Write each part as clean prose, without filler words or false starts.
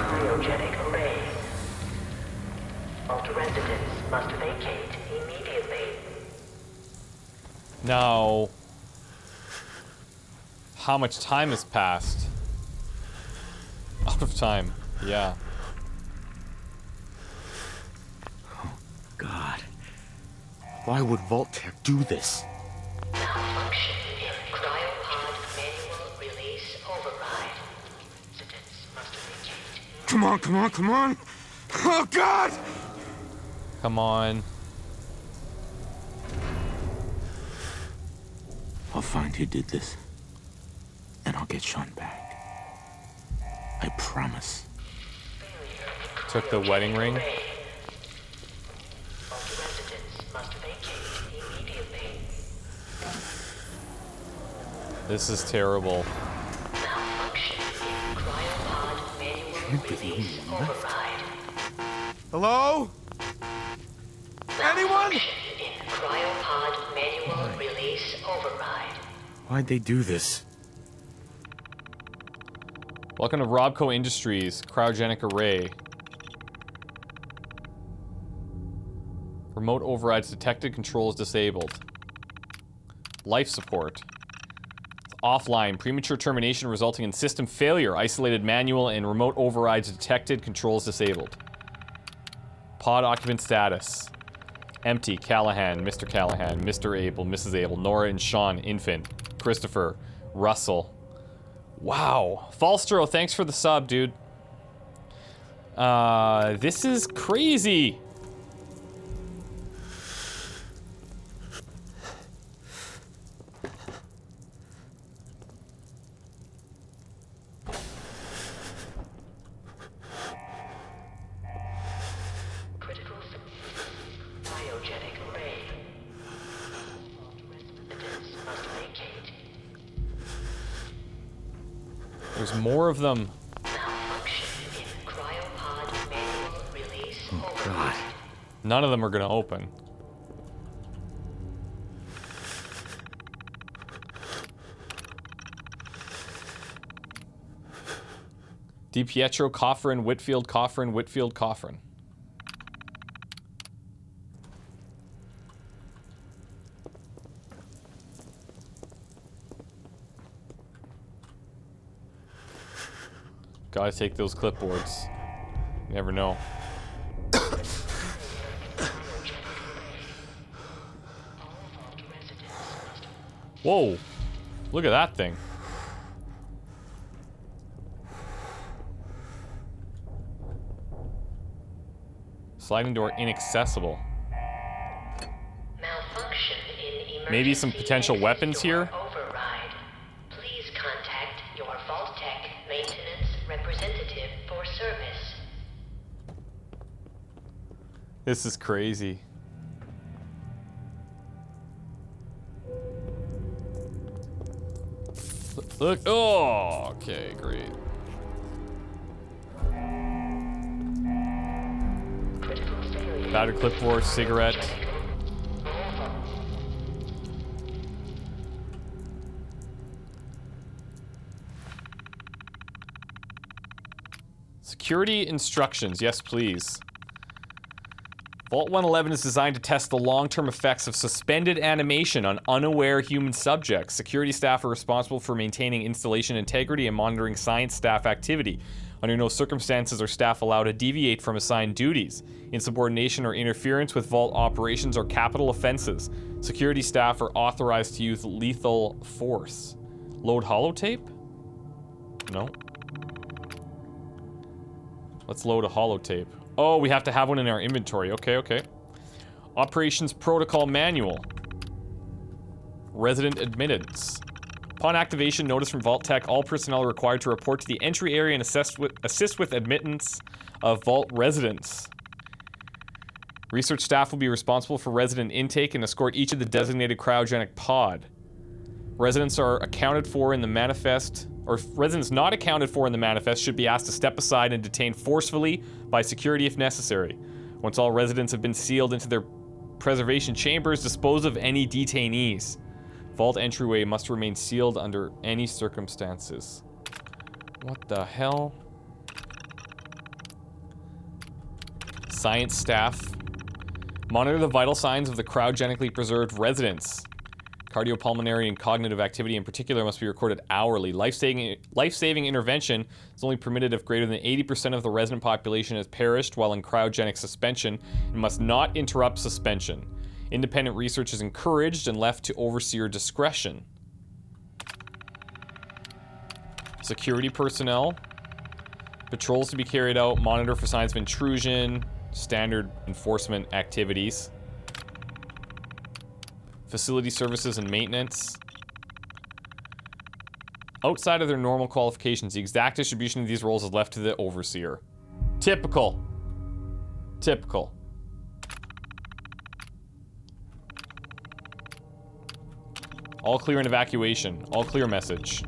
Cryogenic array. All residents must vacate immediately. Now, how much time has passed? Out of time, yeah. Oh, God. Why would Vault-Tec do this? Malfunction in cryopod manual release override. Residents must vacate. Come on, come on, come on! Oh, God! Come on. I'll find who did this. And I'll get Sean back. I promise. Took the wedding ring. All residents must vacate immediately. This is terrible. Malfunction in cryopod manual release override. Hello? Anyone? Malfunction in cryopod manual release override. Why'd they do this? Welcome to Robco Industries, cryogenic array. Remote overrides detected, controls disabled. Life support. It's offline, premature termination resulting in system failure, isolated manual and remote overrides detected, controls disabled. Pod occupant status. Empty, Callahan, Mr. Callahan, Mr. Abel, Mrs. Abel, Nora and Sean, infant. Christopher, Russell. Wow. Falstro, thanks for the sub, dude. This is crazy. Critical cryogenic array. All residents must vacate. There's more of them. Malfunction in cryopod manual release override. God. None of them are gonna open. DiPietro, Coffrin, Whitfield, Coffrin, Whitfield, Coffrin. Gotta take those clipboards. You never know. Whoa! Look at that thing. Sliding door inaccessible. Malfunction in Maybe some emergency potential exit weapons door here? Override. Please contact your Vault-Tec maintenance representative for service. This is crazy. Look, oh, okay, great. Critical failure. Battered clipboard, cigarette. Security instructions, yes please. Vault 111 is designed to test the long-term effects of suspended animation on unaware human subjects. Security staff are responsible for maintaining installation integrity and monitoring science staff activity. Under no circumstances are staff allowed to deviate from assigned duties. Insubordination or interference with Vault operations are capital offenses. Security staff are authorized to use lethal force. Load holotape? No. Let's load a holotape. Oh, we have to have one in our inventory. Okay, okay. Operations Protocol Manual. Resident admittance. Upon activation, notice from Vault-Tec, all personnel are required to report to the entry area and assist with admittance of Vault residents. Research staff will be responsible for resident intake and escort each of the designated cryogenic pod. Residents are accounted for in the manifest, or residents not accounted for in the manifest should be asked to step aside and detained forcefully by security if necessary. Once all residents have been sealed into their preservation chambers, dispose of any detainees. Vault entryway must remain sealed under any circumstances. What the hell? Science staff. Monitor the vital signs of the cryogenically preserved residents. Cardiopulmonary and cognitive activity in particular must be recorded hourly. Life-saving intervention is only permitted if greater than 80% of the resident population has perished while in cryogenic suspension and must not interrupt suspension. Independent research is encouraged and left to overseer discretion. Security personnel. Patrols to be carried out. Monitor for signs of intrusion. Standard enforcement activities. Facility services and maintenance. Outside of their normal qualifications, the exact distribution of these roles is left to the overseer. Typical. Typical. All clear in evacuation. All clear message.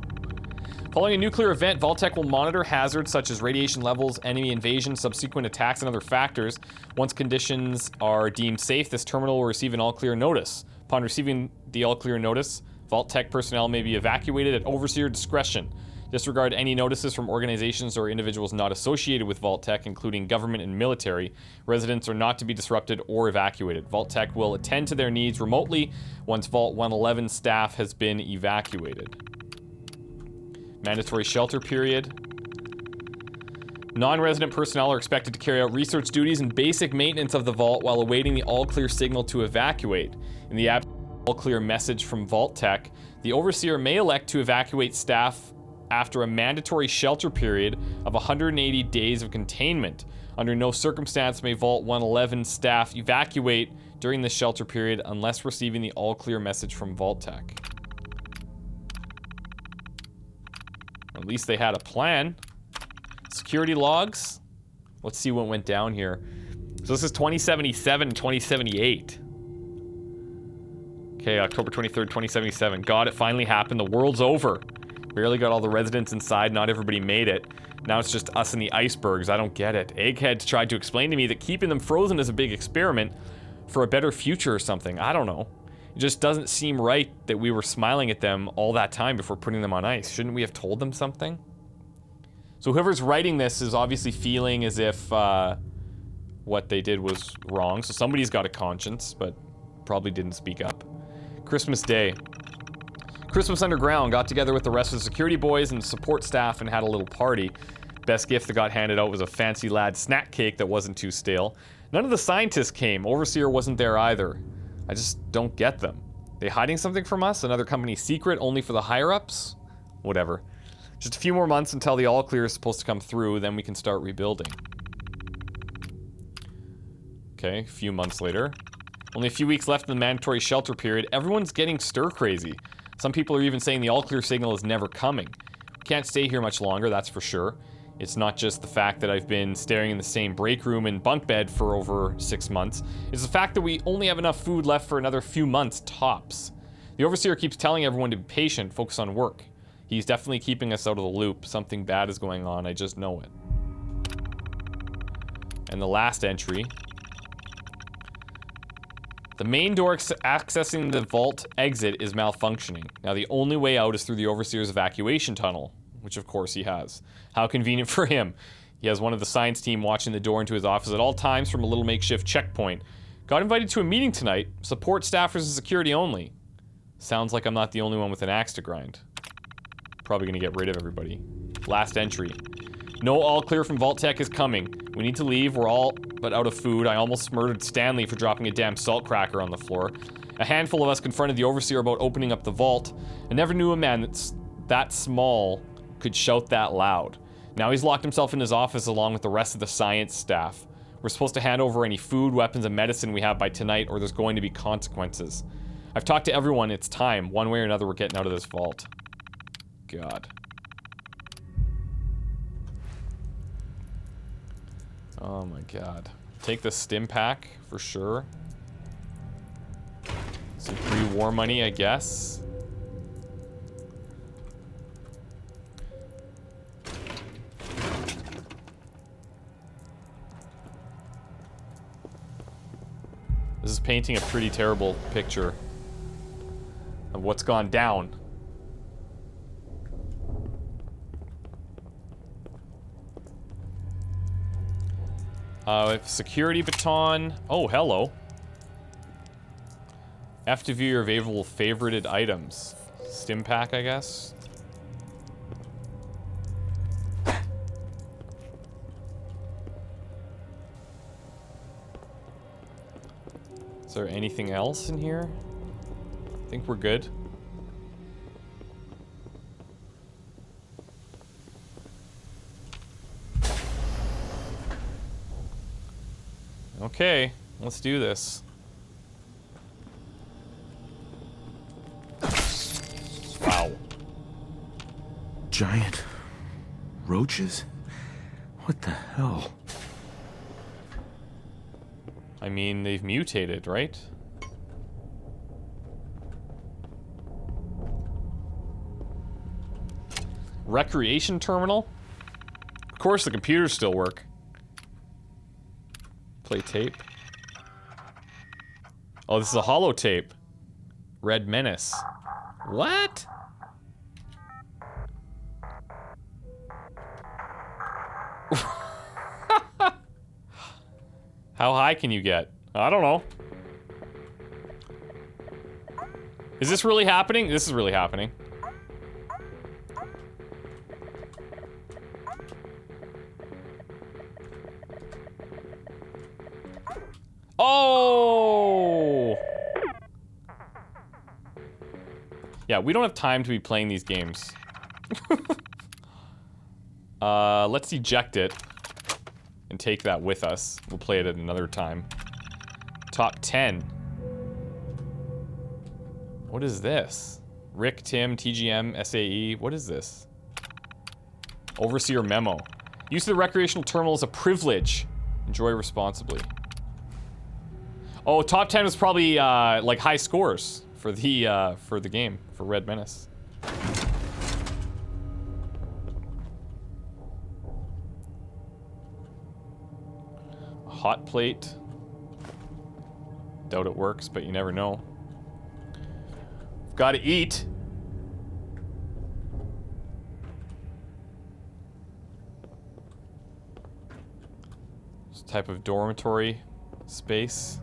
Following a nuclear event, Vault-Tec will monitor hazards such as radiation levels, enemy invasion, subsequent attacks, and other factors. Once conditions are deemed safe, this terminal will receive an all-clear notice. Upon receiving the all-clear notice, Vault-Tec personnel may be evacuated at overseer discretion. Disregard any notices from organizations or individuals not associated with Vault-Tec, including government and military. Residents are not to be disrupted or evacuated. Vault-Tec will attend to their needs remotely once Vault 111 staff has been evacuated. Mandatory shelter period. Non-resident personnel are expected to carry out research duties and basic maintenance of the vault while awaiting the all-clear signal to evacuate. In the absence of all-clear message from Vault-Tec, the overseer may elect to evacuate staff after a mandatory shelter period of 180 days of containment. Under no circumstance may Vault 111 staff evacuate during the shelter period unless receiving the all-clear message from Vault-Tec. At least they had a plan. Security logs. Let's see what went down here. So this is 2077 and 2078. Okay, October 23rd, 2077. God, it finally happened. The world's over. Barely got all the residents inside. Not everybody made it. Now it's just us and the icebergs. I don't get it. Egghead tried to explain to me that keeping them frozen is a big experiment for a better future or something. I don't know. It just doesn't seem right that we were smiling at them all that time before putting them on ice. Shouldn't we have told them something? So whoever's writing this is obviously feeling as if what they did was wrong. So somebody's got a conscience, but probably didn't speak up. Christmas Day. Christmas Underground got together with the rest of the security boys and support staff and had a little party. Best gift that got handed out was a fancy lad snack cake that wasn't too stale. None of the scientists came. Overseer wasn't there either. I just don't get them. They hiding something from us? Another company secret only for the higher-ups? Whatever. Just a few more months until the all-clear is supposed to come through, then we can start rebuilding. Okay, a few months later. Only a few weeks left in the mandatory shelter period. Everyone's getting stir-crazy. Some people are even saying the all-clear signal is never coming. We can't stay here much longer, that's for sure. It's not just the fact that I've been staring in the same break room and bunk bed for over 6 months. It's the fact that we only have enough food left for another few months, tops. The overseer keeps telling everyone to be patient, focus on work. He's definitely keeping us out of the loop. Something bad is going on, I just know it. And the last entry. The main door accessing the vault exit is malfunctioning. Now the only way out is through the overseer's evacuation tunnel, which of course he has. How convenient for him. He has one of the science team watching the door into his office at all times from a little makeshift checkpoint. Got invited to a meeting tonight. Support staffers and security only. Sounds like I'm not the only one with an axe to grind. Probably gonna get rid of everybody. Last entry. No all clear from Vault-Tec is coming. We need to leave. We're all but out of food. I almost murdered Stanley for dropping a damn salt cracker on the floor. A handful of us confronted the overseer about opening up the vault. I never knew a man that's that small could shout that loud. Now he's locked himself in his office along with the rest of the science staff. We're supposed to hand over any food, weapons, and medicine we have by tonight, or there's going to be consequences. I've talked to everyone. It's time. One way or another, we're getting out of this vault. God. Oh my god. Take the stim pack, for sure. Some pre-war money, I guess. This is painting a pretty terrible picture of what's gone down. Security baton. Oh, hello. F to view your available favorited items. Stim pack, I guess. Is there anything else in here? I think we're good. Okay, let's do this. Wow. Giant roaches? What the hell? I mean, they've mutated, right? Recreation terminal? Of course the computers still work. Play tape. Oh, this is a holotape. Red Menace. What? How high can you get? I don't know. Is this really happening? This is really happening. Oh! Yeah, we don't have time to be playing these games. Let's eject it and take that with us. We'll play it at another time. Top 10. What is this? Rick, Tim, TGM, SAE. What is this? Overseer memo. Use of the recreational terminal is a privilege. Enjoy responsibly. Oh, top 10 was probably like high scores for the game for Red Menace. Hot plate. Doubt it works, but you never know. Got to eat. This type of dormitory space.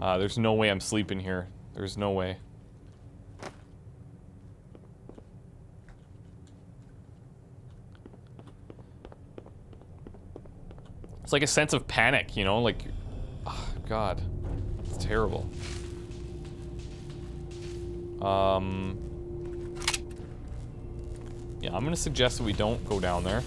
There's no way I'm sleeping here. There's no way. It's like a sense of panic, you know? Like, oh, God. It's terrible. Yeah, I'm gonna suggest that we don't go down there.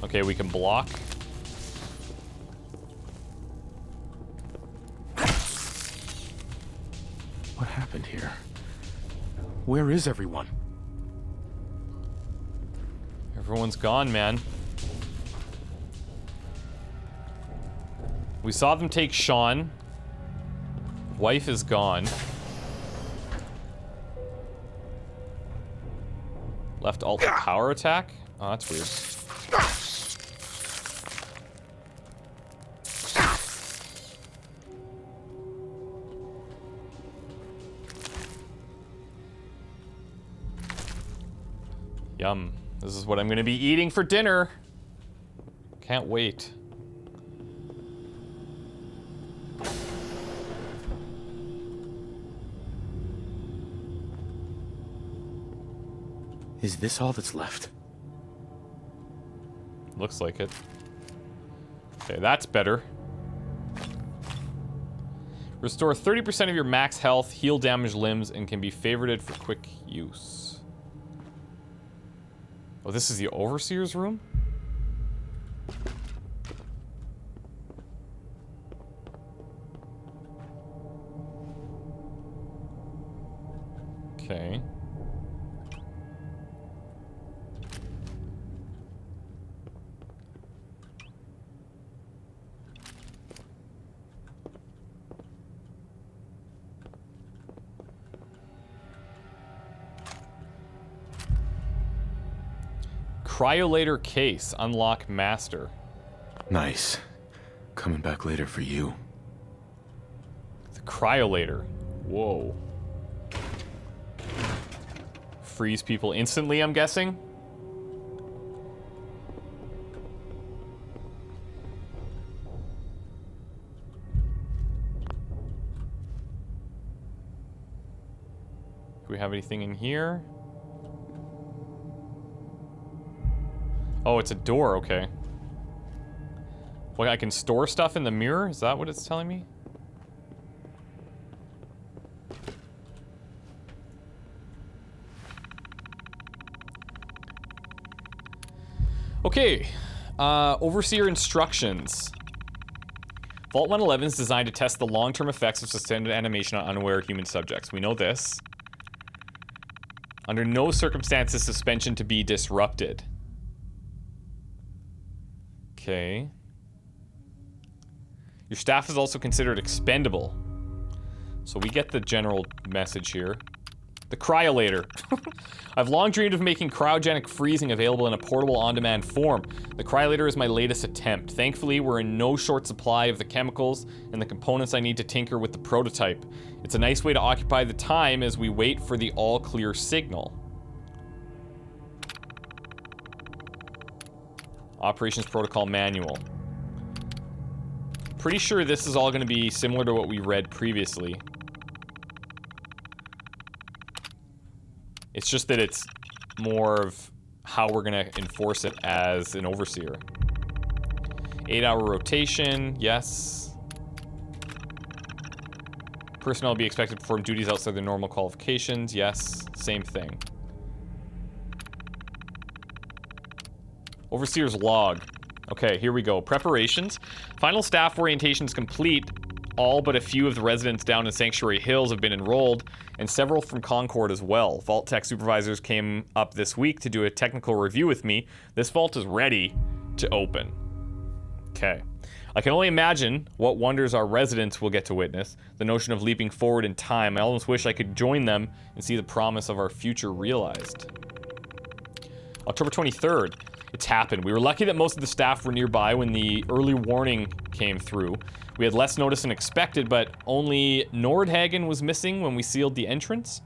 Okay, we can block. What happened here? Where is everyone? Everyone's gone, man. We saw them take Sean. Wife is gone. Left alt power attack? Oh, that's weird. Yum. This is what I'm gonna be eating for dinner. Can't wait. Is this all that's left? Looks like it. Okay, that's better. Restore 30% of your max health, heal damaged limbs, and can be favorited for quick use. Oh, this is the Overseer's room? Okay. Cryolator case. Unlock master. Nice. Coming back later for you. The cryolator. Whoa. Freeze people instantly, I'm guessing? Do we have anything in here? Oh, it's a door, okay. Well, I can store stuff in the mirror? Is that what it's telling me? Okay. Overseer instructions. Vault 111 is designed to test the long-term effects of suspended animation on unaware human subjects. We know this. Under no circumstances suspension to be disrupted. Okay. Your staff is also considered expendable. So we get the general message here. The cryolator. I've long dreamed of making cryogenic freezing available in a portable on-demand form. The cryolator is my latest attempt. Thankfully, we're in no short supply of the chemicals and the components I need to tinker with the prototype. It's a nice way to occupy the time as we wait for the all-clear signal. Operations Protocol Manual. Pretty sure this is all going to be similar to what we read previously. It's just that it's more of how we're going to enforce it as an overseer. 8-hour rotation, yes. Personnel will be expected to perform duties outside their normal qualifications, yes. Same thing. Overseer's log. Okay, here we go. Preparations. Final staff orientation is complete. All but a few of the residents down in Sanctuary Hills have been enrolled, and several from Concord as well. Vault Tech supervisors came up this week to do a technical review with me. This vault is ready to open. Okay. I can only imagine what wonders our residents will get to witness. The notion of leaping forward in time. I almost wish I could join them and see the promise of our future realized. October 23rd. It's happened. We were lucky that most of the staff were nearby when the early warning came through. We had less notice than expected, but only Nordhagen was missing when we sealed the entrance.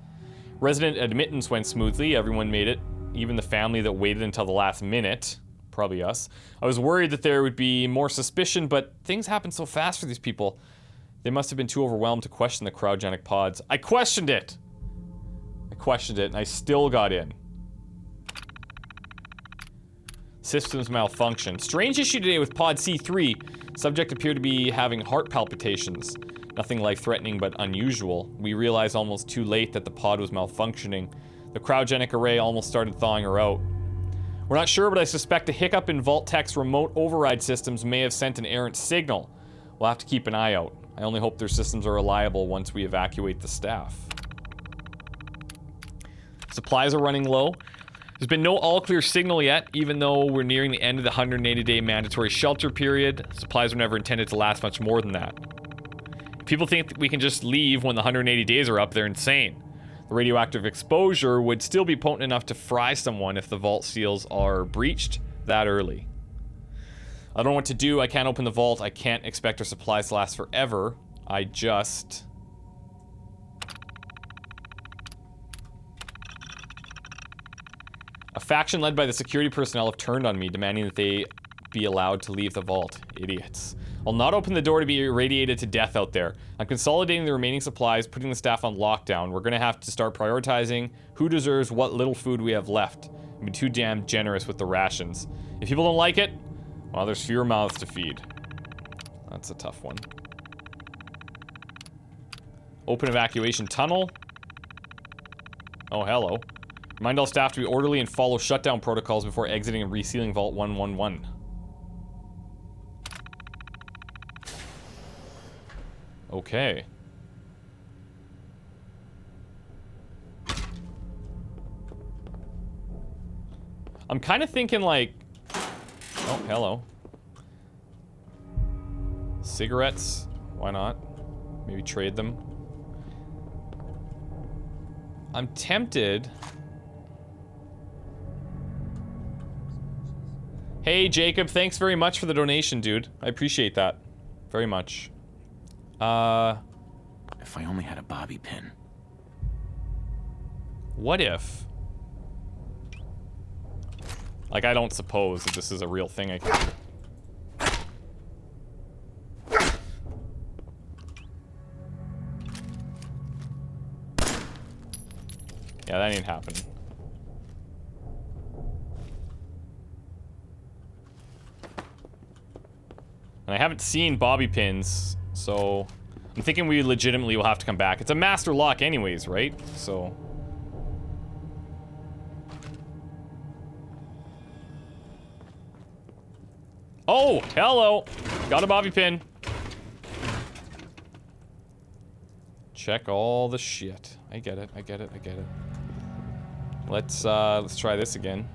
Resident admittance went smoothly. Everyone made it, even the family that waited until the last minute. Probably us. I was worried that there would be more suspicion, but things happen so fast for these people. They must have been too overwhelmed to question the cryogenic pods. I questioned it! And I still got in. Systems malfunction. Strange issue today with pod C3. Subject appeared to be having heart palpitations. Nothing life-threatening, but unusual. We realized almost too late that the pod was malfunctioning. The cryogenic array almost started thawing her out. We're not sure, but I suspect a hiccup in Vault Tech's remote override systems may have sent an errant signal. We'll have to keep an eye out. I only hope their systems are reliable once we evacuate the staff. Supplies are running low. There's been no all-clear signal yet, even though we're nearing the end of the 180-day mandatory shelter period. Supplies were never intended to last much more than that. If people think that we can just leave when the 180 days are up, they're insane. The radioactive exposure would still be potent enough to fry someone if the vault seals are breached that early. I don't know what to do. I can't open the vault. I can't expect our supplies to last forever. I just... A faction led by the security personnel have turned on me, demanding that they be allowed to leave the vault. Idiots. I'll not open the door to be irradiated to death out there. I'm consolidating the remaining supplies, putting the staff on lockdown. We're gonna have to start prioritizing who deserves what little food we have left. I've been too damn generous with the rations. If people don't like it, well, there's fewer mouths to feed. That's a tough one. Open evacuation tunnel. Oh, hello. Remind all staff to be orderly and follow shutdown protocols before exiting and resealing Vault 111. Okay. I'm kind of thinking like... Oh, hello. Cigarettes? Why not? Maybe trade them. I'm tempted... Hey, Jacob, thanks very much for the donation, dude. I appreciate that. Very much. If I only had a bobby pin. What if... Like, I don't suppose that this is a real thing I can do. Yeah, that ain't happening. And I haven't seen bobby pins, so I'm thinking we legitimately will have to come back. It's a master lock anyways, right? So... Oh, hello! Got a bobby pin. Check all the shit. I get it, I get it, I get it. Let's try this again.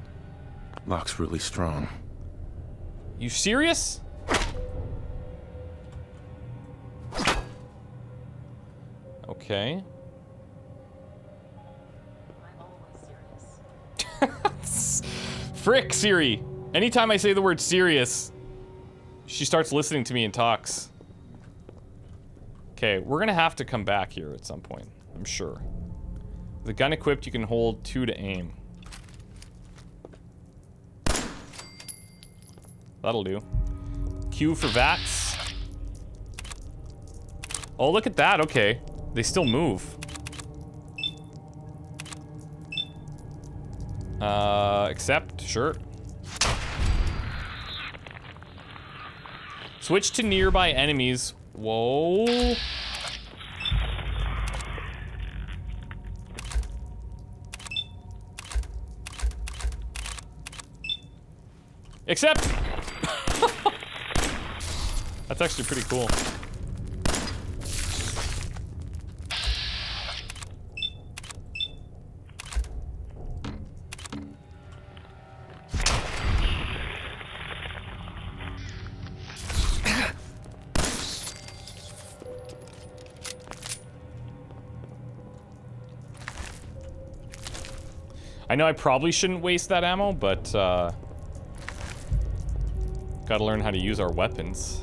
Lock's really strong. You serious? Okay. Frick, Siri. Anytime I say the word serious, she starts listening to me and talks. Okay, we're gonna have to come back here at some point, I'm sure. With the gun equipped, you can hold 2 to aim. That'll do. Q for VATS. Oh, look at that, okay. They still move. Accept, sure. Switch to nearby enemies. Whoa. Accept! That's actually pretty cool. I know I probably shouldn't waste that ammo, but, gotta learn how to use our weapons.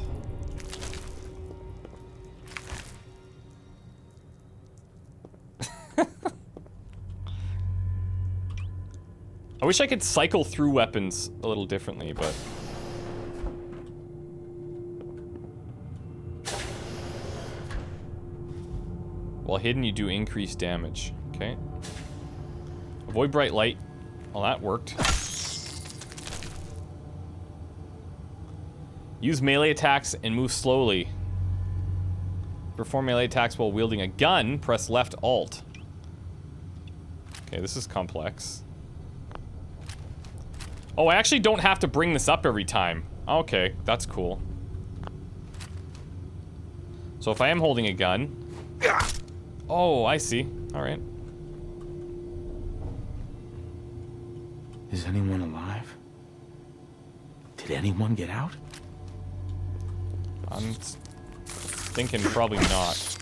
I wish I could cycle through weapons a little differently, but... While hidden, you do increased damage. Okay. Avoid bright light. Well, that worked. Use melee attacks and move slowly. Perform melee attacks while wielding a gun. Press left alt. Okay, this is complex. Oh, I actually don't have to bring this up every time. Okay, that's cool. So if I am holding a gun... Oh, I see. Alright. Is anyone alive? Did anyone get out? I'm thinking probably not.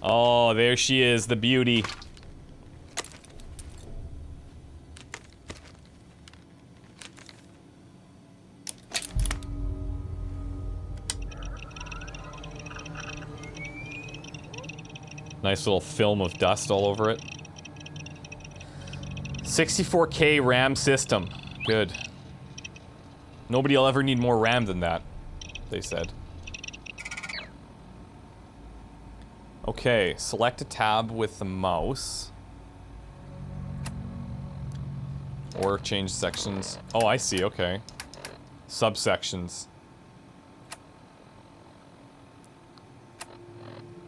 Oh, there she is, the beauty. Nice little film of dust all over it. 64K RAM system. Good. Nobody will ever need more RAM than that, they said. Okay, select a tab with the mouse. Or change sections. Oh, I see, okay. Subsections.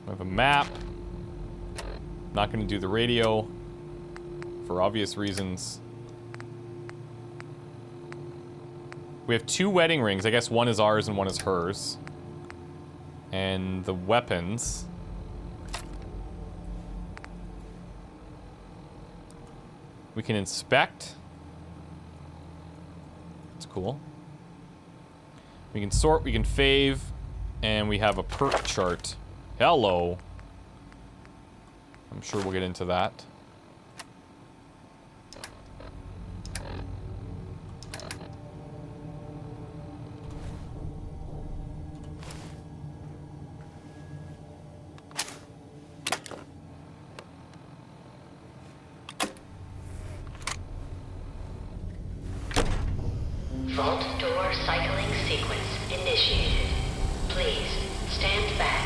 We have a map. Not gonna do the radio. For obvious reasons. We have 2 wedding rings. I guess one is ours and one is hers. And the weapons. We can inspect. That's cool. We can sort, we can fave, and we have a perk chart. Hello. I'm sure we'll get into that. Vault door cycling sequence initiated. Please stand back.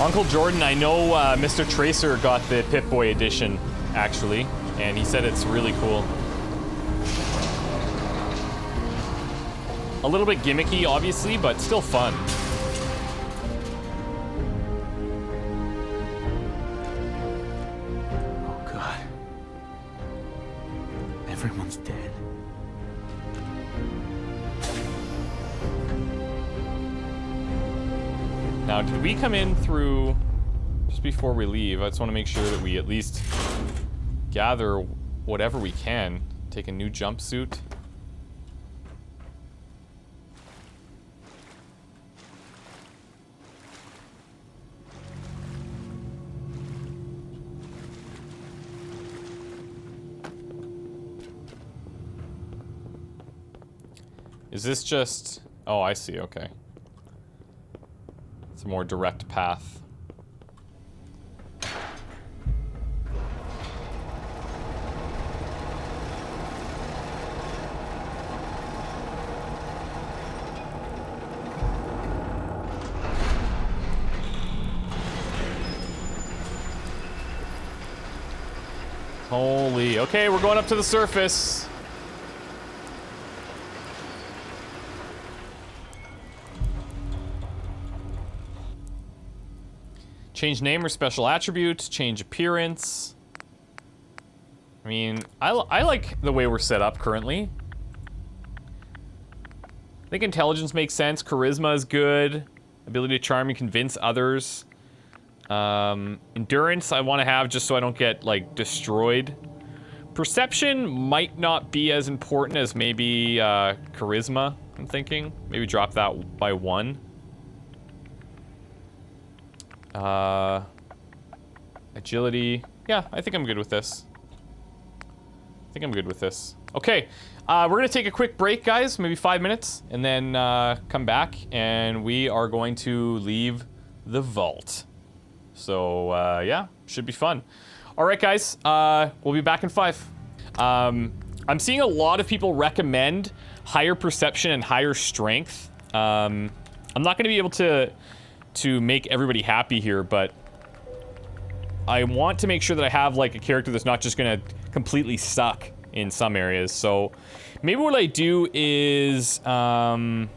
Uncle Jordan, I know Mr. Tracer got the Pip-Boy edition, actually, and he said it's really cool. A little bit gimmicky, obviously, but still fun. Oh, God. Everyone's dead. Now, did we come in through, just before we leave, I just want to make sure that we at least gather whatever we can. Take a new jumpsuit. Is this just, oh, I see, okay. It's a more direct path. Holy, okay, we're going up to the surface. Change name or special attribute, change appearance. I mean, I like the way we're set up currently. I think intelligence makes sense, charisma is good, ability to charm and convince others. Endurance I want to have just so I don't get, like, destroyed. Perception might not be as important as maybe charisma, I'm thinking. Maybe drop that by 1. Agility. Yeah, I think I'm good with this. Okay, we're gonna take a quick break, guys, maybe 5 minutes, and then come back, and we are going to leave the vault. So, yeah, should be fun. All right, guys, we'll be back in 5. I'm seeing a lot of people recommend higher perception and higher strength. I'm not gonna be able to make everybody happy here, but I want to make sure that I have, like, a character that's not just gonna completely suck in some areas. So maybe what I do is 3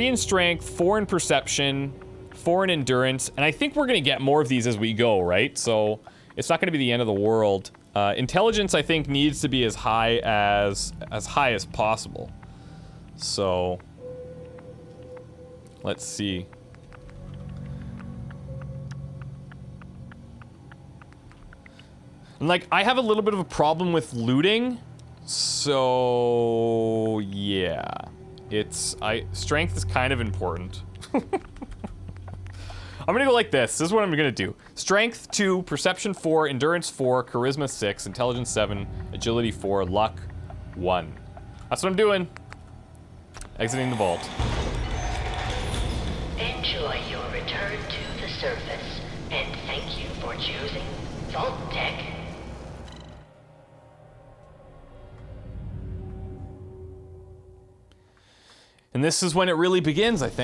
in strength, 4 in perception, 4 in endurance, and I think we're gonna get more of these as we go, right? So it's not gonna be the end of the world. Intelligence, I think, needs to be as high as possible. So let's see. And, like, I have a little bit of a problem with looting, so yeah, strength is kind of important. I'm gonna go like this. This is what I'm gonna do. Strength 2, perception 4, endurance 4, charisma 6, intelligence 7, agility 4, luck 1. That's what I'm doing. Exiting the vault. Enjoy your return to the surface, and thank you for choosing Vault Tech. And this is when it really begins, I think.